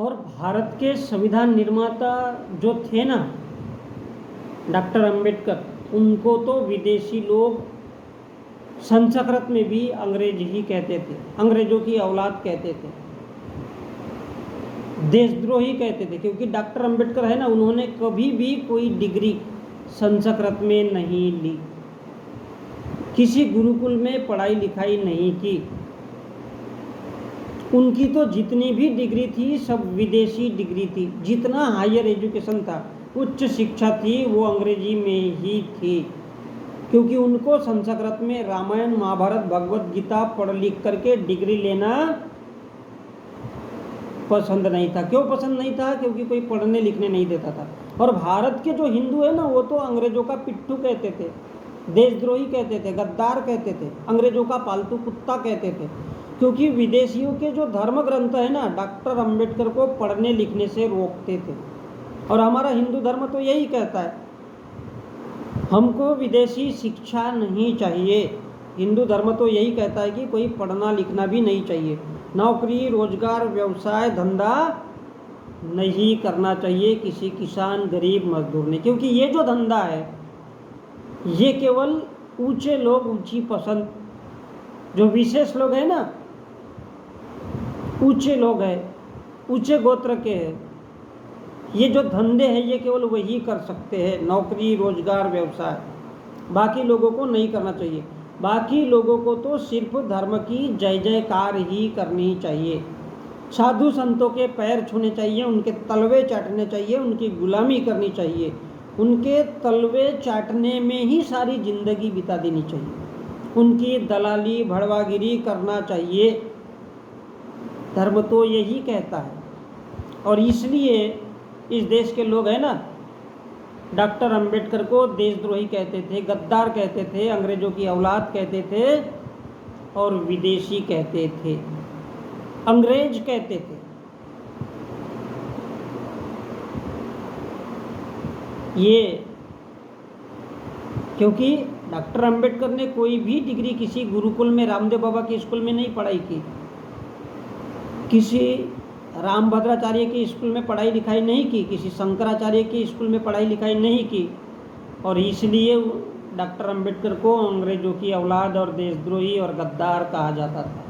और भारत के संविधान निर्माता जो थे ना डॉक्टर अंबेडकर, उनको तो विदेशी लोग संस्कृत में भी अंग्रेज ही कहते थे, अंग्रेजों की औलाद कहते थे, देशद्रोही कहते थे। क्योंकि डॉक्टर अंबेडकर है ना, उन्होंने कभी भी कोई डिग्री संस्कृत में नहीं ली, किसी गुरुकुल में पढ़ाई लिखाई नहीं की। उनकी तो जितनी भी डिग्री थी सब विदेशी डिग्री थी। जितना हायर एजुकेशन था, उच्च शिक्षा थी, वो अंग्रेजी में ही थी। क्योंकि उनको संस्कृत में रामायण महाभारत भगवत गीता पढ़ लिख करके डिग्री लेना पसंद नहीं था। क्यों पसंद नहीं था? क्योंकि कोई पढ़ने लिखने नहीं देता था। और भारत के जो हिंदू है ना, वो तो अंग्रेजों का पिट्ठू कहते थे, देशद्रोही कहते थे, गद्दार कहते थे, अंग्रेजों का पालतू कुत्ता कहते थे। क्योंकि विदेशियों के जो धर्म ग्रंथ है ना, डॉक्टर अंबेडकर को पढ़ने लिखने से रोकते थे। और हमारा हिंदू धर्म तो यही कहता है, हमको विदेशी शिक्षा नहीं चाहिए। हिंदू धर्म तो यही कहता है कि कोई पढ़ना लिखना भी नहीं चाहिए, नौकरी रोजगार व्यवसाय धंधा नहीं करना चाहिए किसी किसान गरीब मजदूर ने। क्योंकि ये जो धंधा है, ये केवल ऊंचे लोग, ऊंची पसंद, जो विशेष लोग हैं ना, ऊंचे लोग हैं, ऊंचे गोत्र के हैं, ये जो धंधे हैं ये केवल वही कर सकते हैं, नौकरी रोजगार व्यवसाय। बाकी लोगों को नहीं करना चाहिए। बाकी लोगों को तो सिर्फ धर्म की जय जयकार ही करनी चाहिए, साधु संतों के पैर छूने चाहिए, उनके तलवे चाटने चाहिए, उनकी गुलामी करनी चाहिए, उनके तलवे चाटने में ही सारी जिंदगी बिता देनी चाहिए, उनकी दलाली भड़वागिरी करना चाहिए। धर्म तो यही कहता है। और इसलिए इस देश के लोग हैं ना, डॉक्टर अंबेडकर को देशद्रोही कहते थे, गद्दार कहते थे, अंग्रेजों की औलाद कहते थे और विदेशी कहते थे, अंग्रेज कहते थे। ये क्योंकि डॉक्टर अंबेडकर ने कोई भी डिग्री किसी गुरुकुल में, रामदेव बाबा के स्कूल में नहीं पढ़ाई की, किसी रामभद्राचार्य के स्कूल में पढ़ाई लिखाई नहीं की, किसी शंकराचार्य के स्कूल में पढ़ाई लिखाई नहीं की। और इसलिए डॉक्टर अंबेडकर को अंग्रेजों की औलाद और देशद्रोही और गद्दार कहा जाता था।